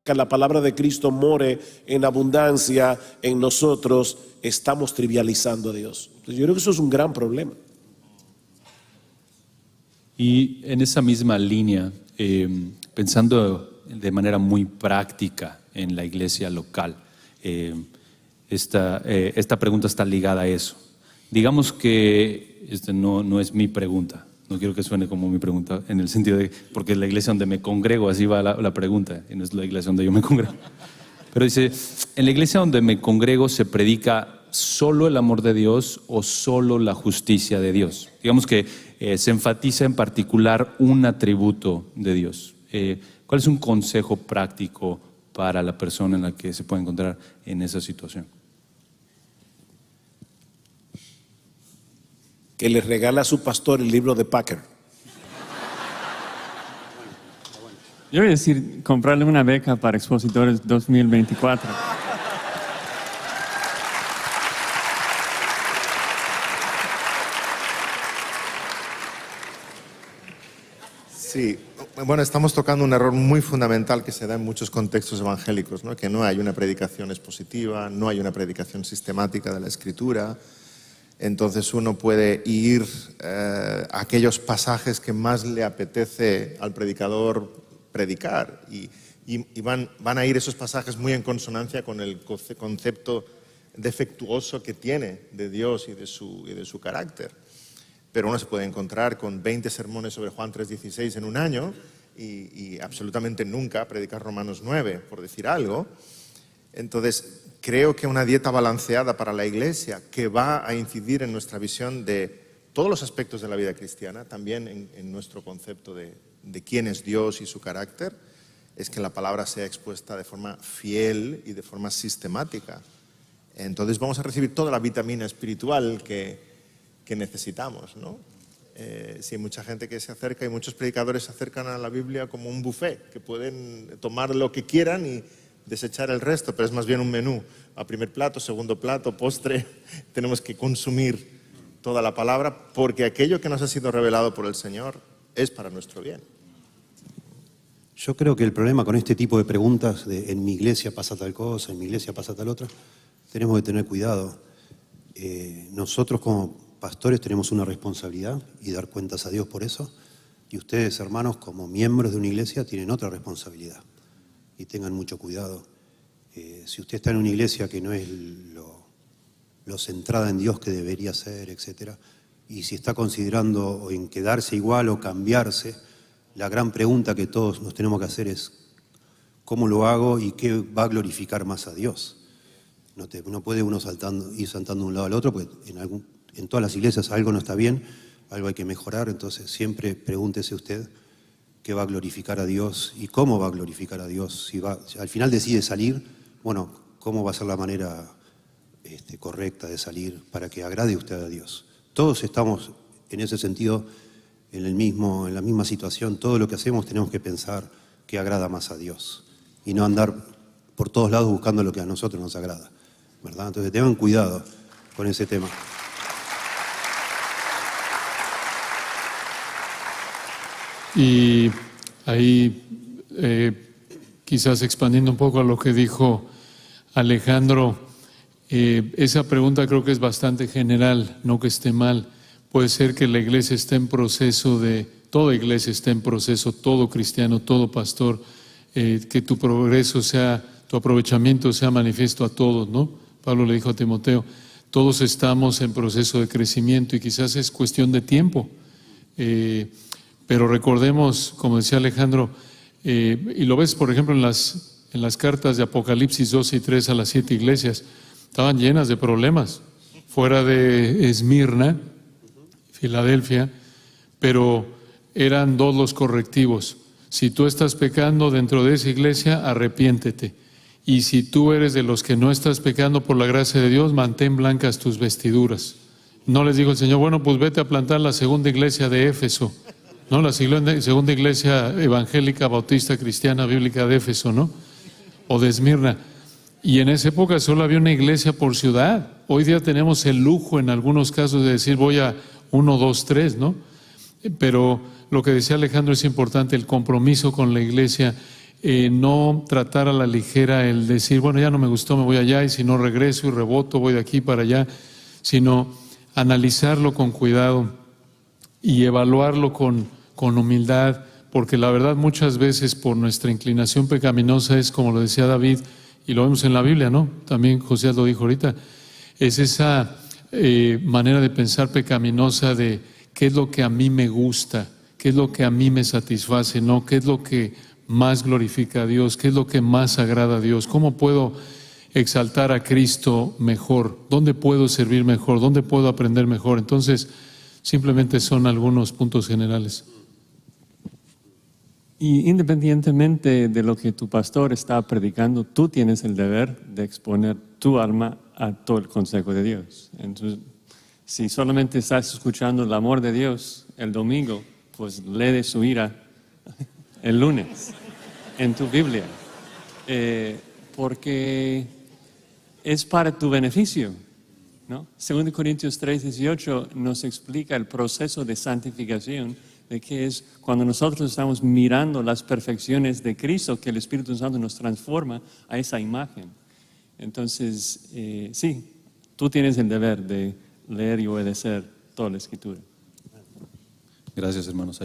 que la palabra de Cristo more en abundancia en nosotros, estamos trivializando a Dios. Entonces, yo creo que eso es un gran problema. Y en esa misma línea, pensando de manera muy práctica en la iglesia local, esta pregunta está ligada a eso. Digamos que no es mi pregunta, no quiero que suene como mi pregunta en el sentido de, porque es la iglesia donde me congrego, así va la pregunta, y no es la iglesia donde yo me congrego. Pero dice, en la iglesia donde me congrego se predica solo el amor de Dios o solo la justicia de Dios. Digamos que se enfatiza en particular un atributo de Dios. ¿Cuál es un consejo práctico para la persona en la que se puede encontrar en esa situación? Que le regala a su pastor el libro de Packer. Yo voy a decir, comprarle una beca para Expositores 2024. Sí, bueno, estamos tocando un error muy fundamental que se da en muchos contextos evangélicos, ¿no? Que no hay una predicación expositiva, no hay una predicación sistemática de la Escritura. Entonces uno puede ir a aquellos pasajes que más le apetece al predicador predicar y van a ir esos pasajes muy en consonancia con el concepto defectuoso que tiene de Dios y de su carácter. Pero uno se puede encontrar con 20 sermones sobre Juan 3:16 en un año y absolutamente nunca predicar Romanos 9, por decir algo. Entonces, creo que una dieta balanceada para la Iglesia que va a incidir en nuestra visión de todos los aspectos de la vida cristiana, también en nuestro concepto de quién es Dios y su carácter, es que la palabra sea expuesta de forma fiel y de forma sistemática. Entonces vamos a recibir toda la vitamina espiritual que necesitamos, ¿no? Si hay mucha gente que se acerca y muchos predicadores se acercan a la Biblia como un buffet, que pueden tomar lo que quieran y desechar el resto, pero es más bien un menú, a primer plato, segundo plato, postre. Tenemos que consumir toda la palabra porque aquello que nos ha sido revelado por el Señor es para nuestro bien. Yo creo que el problema con este tipo de preguntas de en mi iglesia pasa tal cosa, en mi iglesia pasa tal otra, tenemos que tener cuidado. Nosotros como pastores tenemos una responsabilidad y dar cuentas a Dios por eso, y ustedes, hermanos, como miembros de una iglesia tienen otra responsabilidad. Y tengan mucho cuidado. Si usted está en una iglesia que no es lo centrada en Dios que debería ser, etc., y si está considerando en quedarse igual o cambiarse, la gran pregunta que todos nos tenemos que hacer es ¿cómo lo hago y qué va a glorificar más a Dios? No puede uno ir saltando de un lado al otro, porque en todas las iglesias algo no está bien, algo hay que mejorar, entonces siempre pregúntese usted qué va a glorificar a Dios y cómo va a glorificar a Dios. Si al final decide salir, bueno, ¿cómo va a ser la manera correcta de salir para que agrade usted a Dios? Todos estamos en ese sentido en la misma situación. Todo lo que hacemos tenemos que pensar qué agrada más a Dios y no andar por todos lados buscando lo que a nosotros nos agrada, ¿verdad? Entonces tengan cuidado con ese tema. Y ahí, quizás expandiendo un poco a lo que dijo Alejandro, esa pregunta creo que es bastante general, no que esté mal. Puede ser que la iglesia esté en proceso toda iglesia esté en proceso, todo cristiano, todo pastor, que tu progreso sea, tu aprovechamiento sea manifiesto a todos, ¿no? Pablo le dijo a Timoteo, todos estamos en proceso de crecimiento y quizás es cuestión de tiempo. Pero recordemos, como decía Alejandro, y lo ves por ejemplo en las cartas de Apocalipsis 2 y 3 a las 7 iglesias, estaban llenas de problemas, fuera de Esmirna, Filadelfia, pero eran dos los correctivos. Si tú estás pecando dentro de esa iglesia, arrepiéntete. Y si tú eres de los que no estás pecando por la gracia de Dios, mantén blancas tus vestiduras. No les dijo el Señor, bueno, pues vete a plantar la segunda iglesia de Éfeso, ¿no? La segunda iglesia evangélica, bautista, cristiana, bíblica de Éfeso, ¿no? O de Esmirna. Y en esa época solo había una iglesia por ciudad. Hoy día tenemos el lujo en algunos casos de decir voy a 1, 2, 3, ¿no? Pero lo que decía Alejandro es importante, el compromiso con la iglesia no tratar a la ligera el decir, bueno, ya no me gustó, me voy allá, y si no regreso y reboto, voy de aquí para allá, sino analizarlo con cuidado y evaluarlo con humildad, porque la verdad muchas veces por nuestra inclinación pecaminosa es, como lo decía David, y lo vemos en la Biblia, ¿no? También José lo dijo ahorita, es esa manera de pensar pecaminosa de qué es lo que a mí me gusta, qué es lo que a mí me satisface, ¿no? ¿Qué es lo que más glorifica a Dios? ¿Qué es lo que más agrada a Dios? ¿Cómo puedo exaltar a Cristo mejor? ¿Dónde puedo servir mejor? ¿Dónde puedo aprender mejor? Entonces, simplemente son algunos puntos generales. Y independientemente de lo que tu pastor está predicando, tú tienes el deber de exponer tu alma a todo el consejo de Dios. Entonces, si solamente estás escuchando el amor de Dios el domingo, pues lee de su ira el lunes en tu Biblia, porque es para tu beneficio, ¿no? 2 Corintios 3:18 nos explica el proceso de santificación, de que es cuando nosotros estamos mirando las perfecciones de Cristo, que el Espíritu Santo nos transforma a esa imagen. Entonces, sí, tú tienes el deber de leer y obedecer toda la Escritura. Gracias, hermanos.